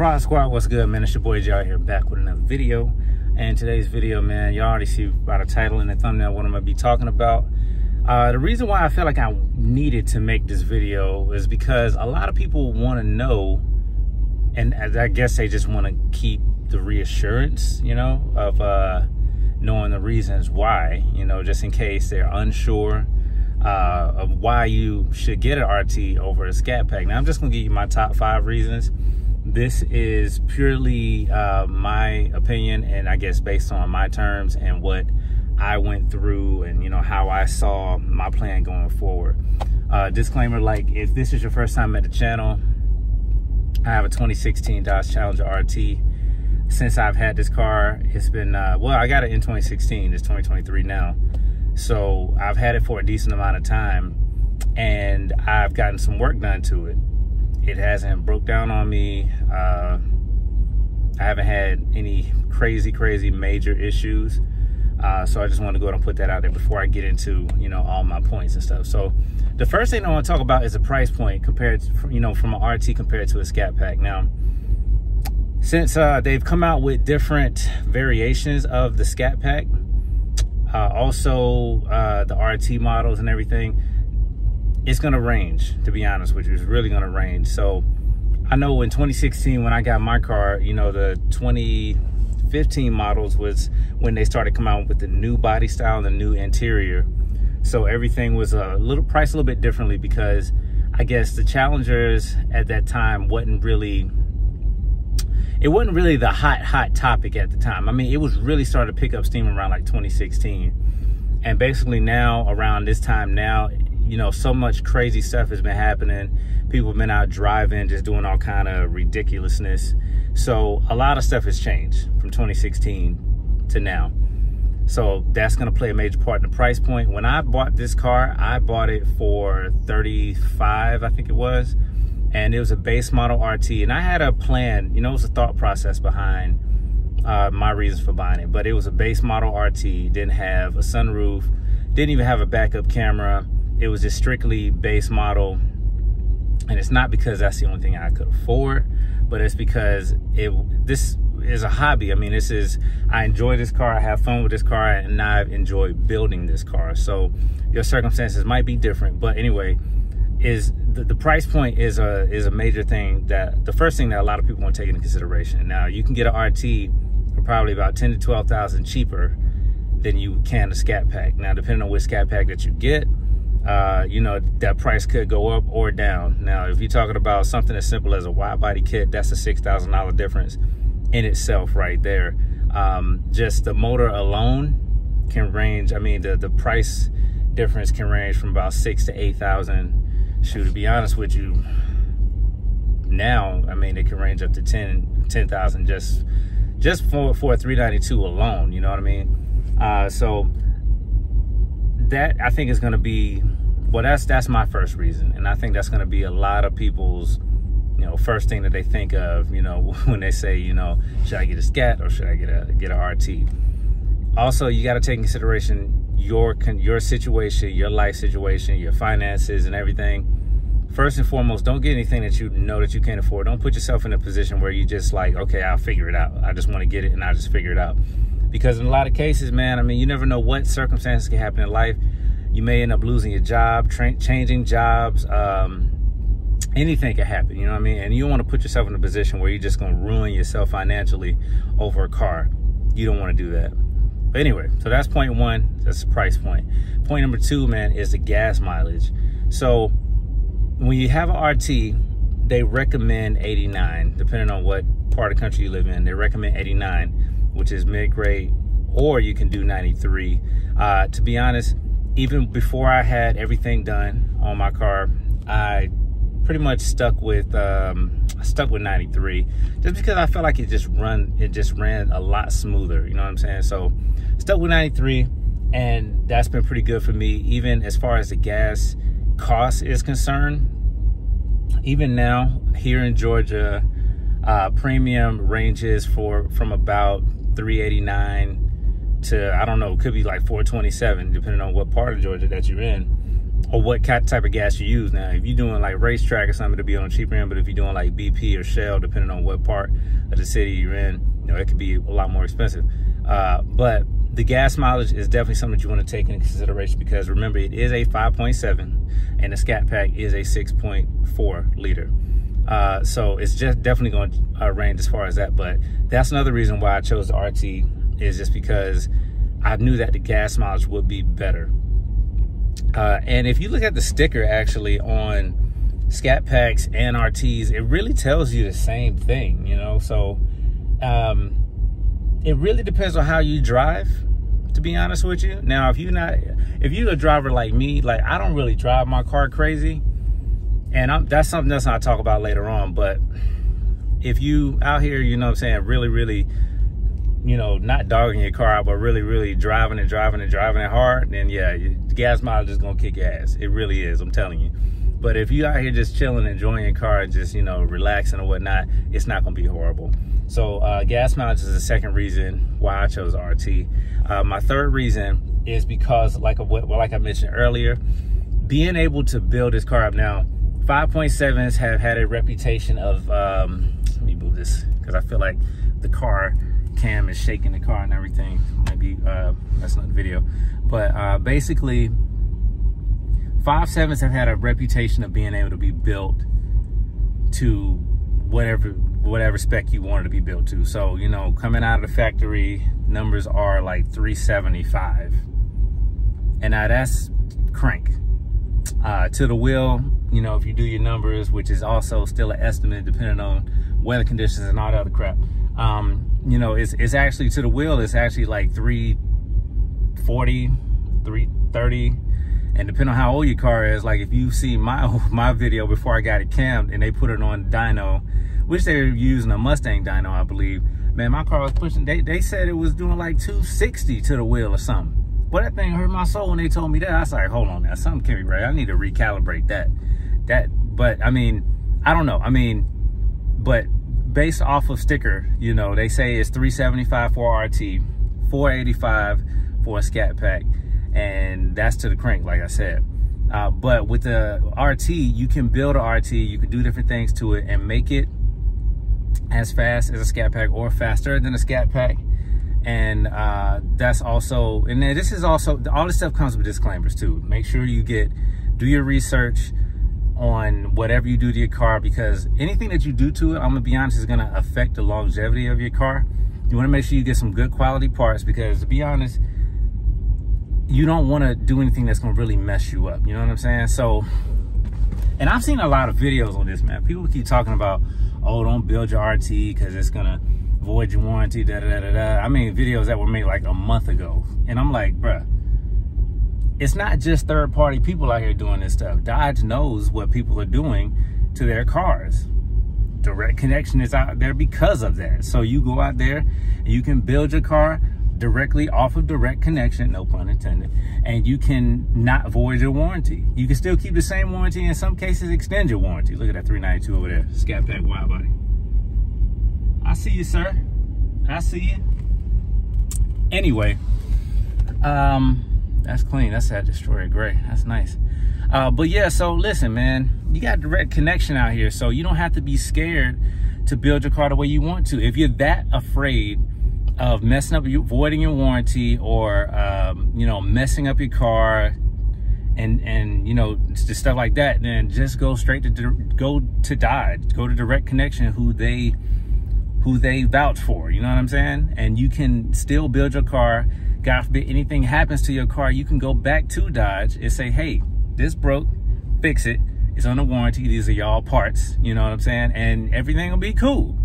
Prod Squad, what's good, man? It's your boy JR here, back with another video. And today's video, man, you already see by the title and the thumbnail what I'm gonna be talking about. The reason why I feel like I needed to make this video is because a lot of people want to know, and I guess they just want to keep the reassurance, you know, of knowing the reasons why, you know, just in case they're unsure of why you should get an RT over a Scat pack. Now, I'm just gonna give you my top 5 reasons. This is purely my opinion, and I guess based on my terms and what I went through, and you know how I saw my plan going forward. Disclaimer: like, if this is your first time at the channel, I have a 2016 Dodge Challenger RT. Since I've had this car, it's been well, I got it in 2016. It's 2023 now, so I've had it for a decent amount of time, and I've gotten some work done to it. It hasn't broke down on me. I haven't had any crazy major issues. So I just want to go ahead and put that out there before I get into, you know, all my points and stuff. So the first thing I want to talk about is the price point compared to, you know, from an RT compared to a Scat pack. Now, since they've come out with different variations of the Scat pack, also the RT models and everything, it's going to range, to be honest with you. It's really going to range. So I know in 2016 when I got my car, you know, the 2015 models was when they started coming out with the new body style and the new interior. So everything was priced a little bit differently, because I guess the Challengers at that time wasn't really the hot topic at the time. I mean, it was really started to pick up steam around like 2016. And basically now, around this time now, you know, so much crazy stuff has been happening. People have been out driving, just doing all kind of ridiculousness. So a lot of stuff has changed from 2016 to now. So that's going to play a major part in the price point. When I bought this car, I bought it for $35, I think it was. And it was a base model RT. And I had a plan, you know, it was a thought process behind my reasons for buying it. But it was a base model RT, didn't have a sunroof, didn't even have a backup camera. It was just strictly base model. And it's not because that's the only thing I could afford, but it's because this is a hobby. I mean, I enjoy this car, I have fun with this car, and I enjoy building this car. So your circumstances might be different, but anyway, the price point is a major thing, that the first thing that a lot of people want to take into consideration. Now, you can get an RT for probably about $10,000 to $12,000 cheaper than you can a Scat pack. Now, depending on which Scat pack that you get, you know, that price could go up or down. Now, if you're talking about something as simple as a wide body kit, that's a $6,000 difference in itself right there. Just the motor alone can range, I mean, the price difference can range from about $6,000 to $8,000. Shoot, to be honest with you, now, I mean, it can range up to $10,000 just for a 392 alone, you know what I mean? So that, I think, is going to be, well, that's my first reason, and I think that's going to be a lot of people's, you know, first thing that they think of, you know, when they say, you know, should I get a Scat or should I get a RT? Also, you got to take in consideration your situation, your life situation, your finances and everything. First and foremost, don't get anything that you know that you can't afford. Don't put yourself in a position where you just like, okay, I'll figure it out. I just want to get it and I'll just figure it out. Because in a lot of cases, man, I mean, you never know what circumstances can happen in life. You may end up losing your job, changing jobs, anything can happen, you know what I mean? And you don't want to put yourself in a position where you're just going to ruin yourself financially over a car. You don't want to do that. But anyway, so that's point one. That's the price point. Point number 2, man, is the gas mileage. So when you have an RT, they recommend 89, depending on what part of the country you live in. They recommend 89, which is mid-grade, or you can do 93. To be honest, even before I had everything done on my car, I pretty much stuck with 93, just because I felt like it just ran a lot smoother, you know what I'm saying? So stuck with 93, and that's been pretty good for me. Even as far as the gas cost is concerned, even now here in Georgia, premium ranges from about $3.89 to, I don't know, could be like $4.27, depending on what part of Georgia that you're in. or what type of gas you use. Now, if you're doing like racetrack or something, it'll be on the cheaper end, but if you're doing like BP or Shell, depending on what part of the city you're in, you know, it could be a lot more expensive. But the gas mileage is definitely something that you want to take into consideration, because remember, it is a 5.7 and the Scat Pack is a 6.4 liter. So it's just definitely going to range as far as that. But that's another reason why I chose the RT, is just because I knew that the gas mileage would be better. And if you look at the sticker actually on Scat Packs and RTs, it really tells you the same thing, you know. So it really depends on how you drive, to be honest with you. Now, if you're a driver like me, like I don't really drive my car crazy, and that's something else I'll talk about later on. But if you out here, you know what I'm saying, really, you know, not dogging your car out, but really driving it hard, then yeah, the gas mileage is gonna kick your ass. It really is, I'm telling you. But if you out here just chilling, enjoying your car, and just, you know, relaxing or whatnot, it's not gonna be horrible. So gas mileage is the second reason why I chose RT. My third reason is because, like I mentioned earlier, being able to build this car up. Now, 5.7s have had a reputation of, let me move this, because I feel like the car cam is shaking the car and everything. Might be that's not the video, but basically 5.7s have had a reputation of being able to be built to whatever spec you wanted to be built to. So, you know, coming out of the factory, numbers are like 375, and now that's crank. To the wheel, you know, if you do your numbers, which is also still an estimate depending on weather conditions and all that other crap, you know, it's actually, to the wheel, it's actually like 340, 330, and depending on how old your car is, like if you see my video before I got it cammed and they put it on dyno, which they were using a Mustang dyno, I believe, man, my car was pushing, they said it was doing like 260 to the wheel or something. But that thing hurt my soul when they told me that. I was like, hold on now, something can't be right. I need to recalibrate that. But I mean, I don't know. I mean, but based off of sticker, you know, they say it's 375 for RT, 485 for a Scat Pack, and that's to the crank, like I said. But with the RT, you can build a RT, you can do different things to it and make it as fast as a Scat Pack or faster than a Scat Pack. And that's also, and then this is also, all this stuff comes with disclaimers too. Make sure you do your research on whatever you do to your car, because anything that you do to it, I'm gonna be honest, is gonna affect the longevity of your car. You wanna make sure you get some good quality parts, because to be honest, you don't wanna do anything that's gonna really mess you up, you know what I'm saying? So, and I've seen a lot of videos on this, man. People keep talking about, oh, don't build your RT because it's gonna void your warranty, I mean, videos that were made like a month ago, and I'm like, bruh, it's not just third-party people out here doing this stuff. Dodge knows what people are doing to their cars. Direct Connection is out there because of that. So you go out there and you can build your car directly off of Direct Connection, no pun intended, and you can not void your warranty. You can still keep the same warranty, in some cases extend your warranty. Look at that 392 over there, Scat Pack wide body. I see you, sir. I see you. Anyway, that's clean. That's that Destroyer gray. That's nice. But yeah, so listen, man, you got Direct Connection out here, so you don't have to be scared to build your car the way you want to. If you're that afraid of messing up, voiding your warranty, or you know, messing up your car, and you know, just stuff like that, then just go straight to Dodge. Go to Direct Connection, who they vouch for, you know what I'm saying? And you can still build your car. God forbid anything happens to your car, you can go back to Dodge and say, hey, this broke, fix it. It's on the warranty. These are y'all parts, you know what I'm saying? And everything will be cool.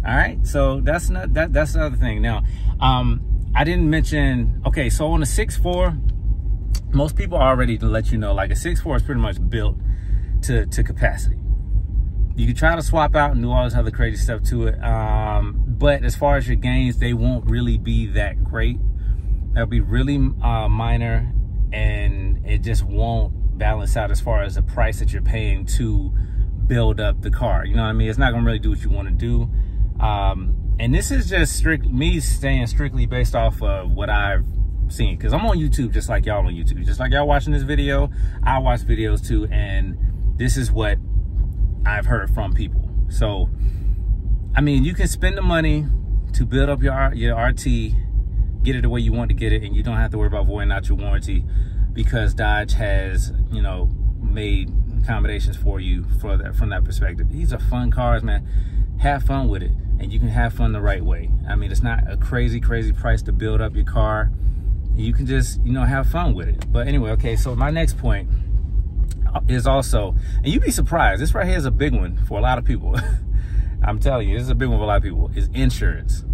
All right, so that's another thing. Now, I didn't mention, okay, so on the 6.4, most people already let you know, like a 6.4 is pretty much built to capacity. You can try to swap out and do all this other crazy stuff to it, but as far as your gains, they won't really be that great. They'll be really minor, and it just won't balance out as far as the price that you're paying to build up the car. You know what I mean? It's not gonna really do what you want to do. And this is just me staying strictly based off of what I've seen, because I'm on YouTube just like y'all on YouTube. Just like y'all watching this video, I watch videos too, and this is what I've heard from people. So, I mean, you can spend the money to build up your RT, get it the way you want to get it, and you don't have to worry about voiding out your warranty, because Dodge has, you know, made accommodations for you for that, from that perspective. These are fun cars, man. Have fun with it, and you can have fun the right way. I mean, it's not a crazy price to build up your car. You can just, you know, have fun with it. But anyway, okay, so my next point is also, and you'd be surprised, this right here is a big one for a lot of people. I'm telling you, this is a big one for a lot of people, is insurance.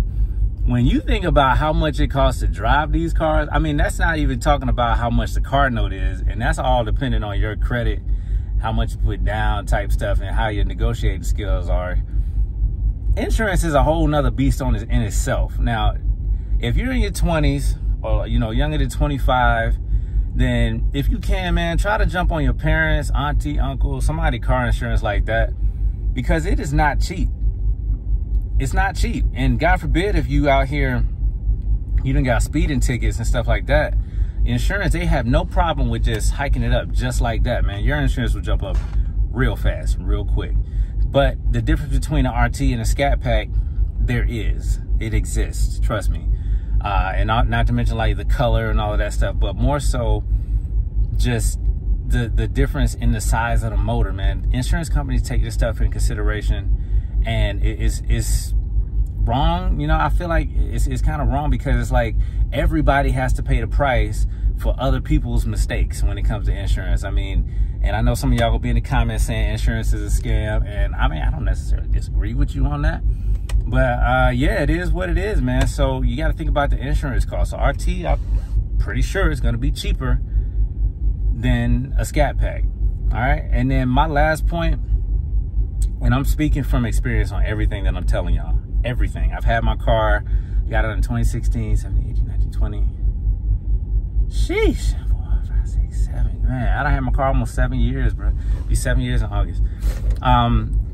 When you think about how much it costs to drive these cars, I mean, that's not even talking about how much the car note is, and that's all dependent on your credit, how much you put down type stuff, and how your negotiating skills are. Insurance is a whole nother beast in itself. Now, if you're in your 20s, or, you know, younger than 25, then if you can, man, try to jump on your parents, auntie, uncle, somebody car insurance like that, because it is not cheap. It's not cheap. And God forbid if you out here, you done got speeding tickets and stuff like that, insurance, they have no problem with just hiking it up just like that, man. Your insurance will jump up real fast, real quick. But the difference between an RT and a Scat Pack, it exists, trust me. And not to mention like the color and all of that stuff, but more so just the difference in the size of the motor, man. Insurance companies take this stuff in consideration, and it's wrong. You know, I feel like it's kind of wrong, because it's like everybody has to pay the price for other people's mistakes when it comes to insurance. I mean, and I know some of y'all will be in the comments saying insurance is a scam, and I mean, I don't necessarily disagree with you on that, but yeah, it is what it is, man. So you got to think about the insurance cost. So RT, I'm pretty sure it's going to be cheaper than a Scat Pack. All right, and then my last point, and I'm speaking from experience on everything that I'm telling y'all. Everything. I've had my car, got it in 2016, 17, 18, 19, 20. Sheesh. 4, 5, 6, 7. Man, I done had my car almost 7 years, bro. It'll be 7 years in August.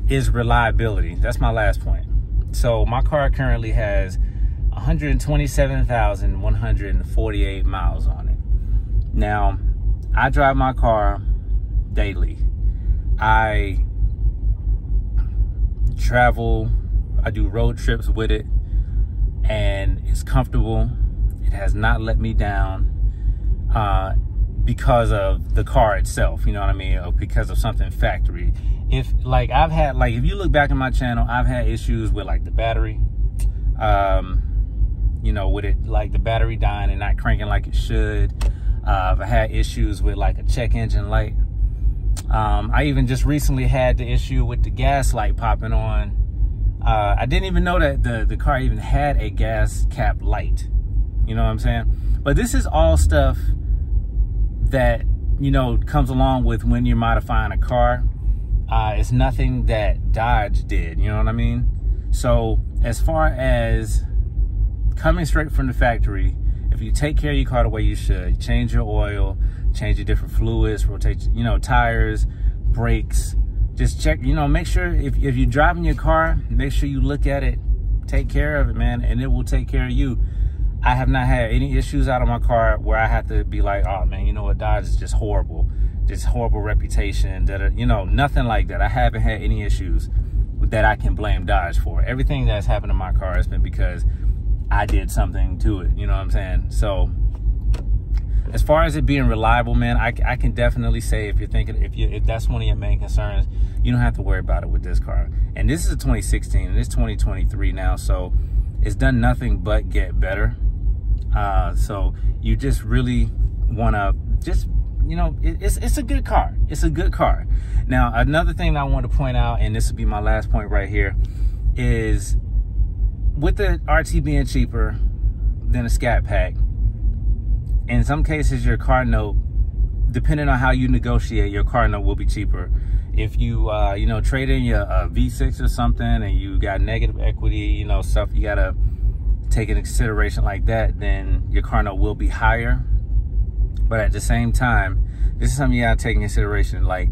Is reliability. That's my last point. So my car currently has 127,148 miles on it. Now, I drive my car daily. I travel, I do road trips with it, and it's comfortable. It has not let me down because of the car itself, you know what I mean, or because of something factory. If like I've had, like, if you look back in my channel, I've had issues with like the battery, you know, with it, like the battery dying and not cranking like it should. I've had issues with like a check engine light. I even just recently had the issue with the gas light popping on. I didn't even know that the car even had a gas cap light. You know what I'm saying? But this is all stuff that, you know, comes along with when you're modifying a car. It's nothing that Dodge did, you know what I mean? So as far as coming straight from the factory, if you take care of your car the way you should, change your oil, change your different fluids, rotate, you know, tires, brakes, just check, you know, make sure if you're driving your car, make sure you look at it, take care of it, man, and it will take care of you. I have not had any issues out of my car where I have to be like, oh man, you know what, Dodge is just horrible. This horrible reputation, that, you know, nothing like that. I haven't had any issues that I can blame Dodge for. Everything that's happened to my car has been because I did something to it, you know what I'm saying? So as far as it being reliable, man, I can definitely say, if you're thinking, if that's one of your main concerns, you don't have to worry about it with this car. And this is a 2016 and it's 2023 now, so it's done nothing but get better. So you just really want to just, you know, it's a good car. It's a good car. Now, another thing I want to point out, and this will be my last point right here, is with the RT being cheaper than a Scat Pack, in some cases your car note, depending on how you negotiate, your car note will be cheaper. If you you know, trade in your V6 or something and you got negative equity, you know, stuff you gotta take into consideration like that, then your car note will be higher. But at the same time, this is something you gotta take into consideration. Like,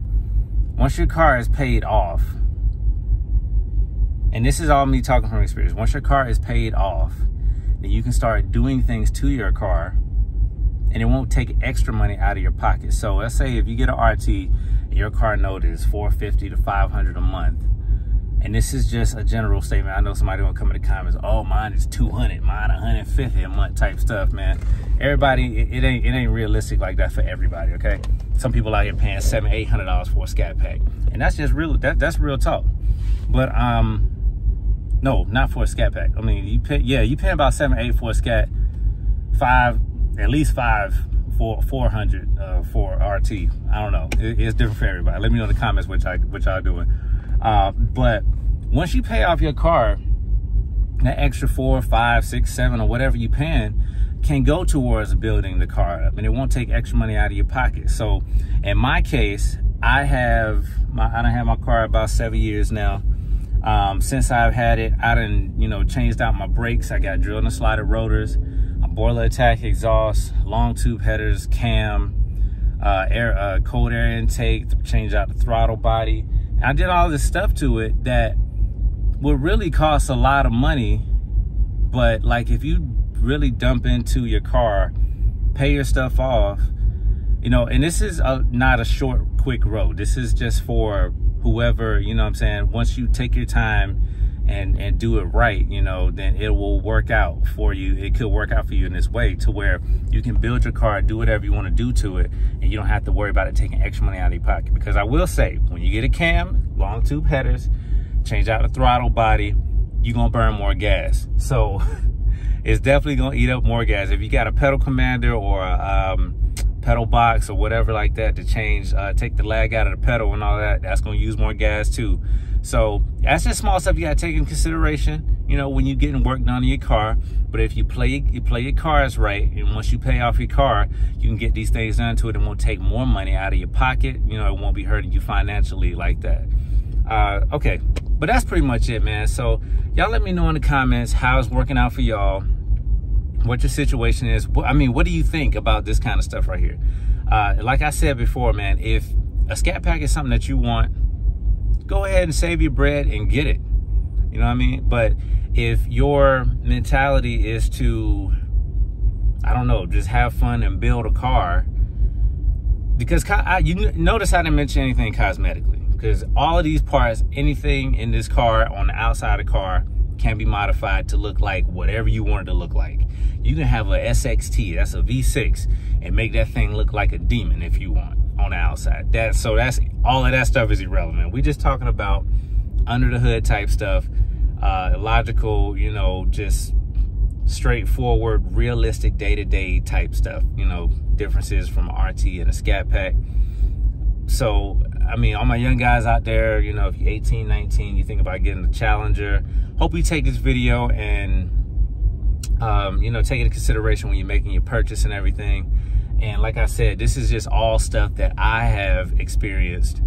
once your car is paid off, and this is all me talking from experience, once your car is paid off, then you can start doing things to your car and it won't take extra money out of your pocket. So let's say if you get an RT and your car note is $450 to $500 a month, and this is just a general statement. I know somebody will come in the comments, oh, mine is $200, mine $150 a month type stuff, man. Everybody, it ain't realistic like that for everybody, okay? Some people out here paying $700, $800 for a Scat pack, and that's just real. That's real talk. But no, not for a Scat pack. I mean, you pay about $700, $800 for a Scat, at least $500 for 400 for RT. I don't know. It's different for everybody. Let me know in the comments what y'all doing. But once you pay off your car, that extra $4, $5, $6, $7, or whatever you paying can go towards building the car up, and it won't take extra money out of your pocket. So in my case, I done had my car about 7 years now. Since I've had it, I done, changed out my brakes. I got drilled and slotted rotors, a boiler attack exhaust, long tube headers, cam, cold air intake, changed out the throttle body. I did all this stuff to it that would really cost a lot of money, but like if you really dump into your car, pay your stuff off, and this is not a short, quick road. This is just for whoever, what I'm saying, once you take your time and do it right, then it will work out for you. It could work out for you in this way to where you can build your car, do whatever you want to do to it, and you don't have to worry about it taking extra money out of your pocket. Because I will say, when you get a cam, long tube headers, change out the throttle body, you're going to burn more gas. So it's definitely going to eat up more gas. If you got a pedal commander or a pedal box or whatever like that to change, take the lag out of the pedal and all that, that's going to use more gas too. So that's just small stuff you got to take in consideration, when you're getting work done on your car. But if you play your cars right, and once you pay off your car, you can get these things done to it and won't take more money out of your pocket. It won't be hurting you financially like that. Okay, but that's pretty much it, man. So y'all let me know in the comments how it's working out for y'all, what your situation is. I mean, what do you think about this kind of stuff right here? Like I said before, man, if a Scat pack is something that you want, go ahead and save your bread and get it. You know what I mean? But if your mentality is to, I don't know, just have fun and build a car, because you notice I didn't mention anything cosmetically, because all of these parts, anything in this car on the outside of the car can be modified to look like whatever you want it to look like. You can have a SXT, that's a V6, and make that thing look like a demon if you want on the outside. So that's all of that stuff is irrelevant. We're just talking about under the hood type stuff, logical, just straightforward, realistic day-to-day type stuff, differences from RT and a Scat pack. So, I mean, all my young guys out there, if you're 18, 19, you think about getting the Challenger, hope you take this video and, take it into consideration when you're making your purchase and everything. And like I said, this is just all stuff that I have experienced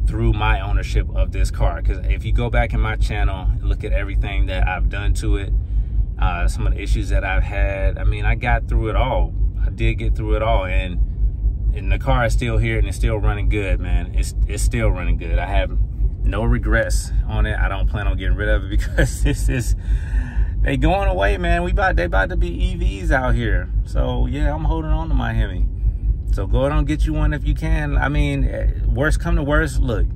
through my ownership of this car. Because if you go back in my channel and look at everything that I've done to it, some of the issues that I've had, I mean, I got through it all. I did get through it all, and the car is still here and it's still running good, man. It's still running good. I have no regrets on it. I don't plan on getting rid of it because they going away, man. They about to be EVs out here. So yeah, I'm holding on to my Hemi. So go ahead and get you one if you can. I mean, worst come to worst, look,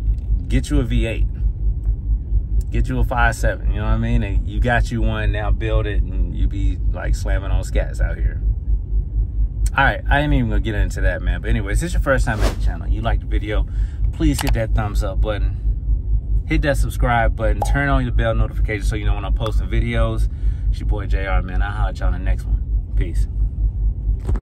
get you a V8. Get you a 5.7, you know what I mean? And you got you one, now build it and you be like slamming on Scats out here. All right, I ain't even gonna get into that, man. But anyways, this is your first time at the channel, you like the video, please hit that thumbs up button, hit that subscribe button, turn on your bell notifications so you know when I'm posting videos. It's your boy JR, man. I'll holler at y'all in the next one. Peace.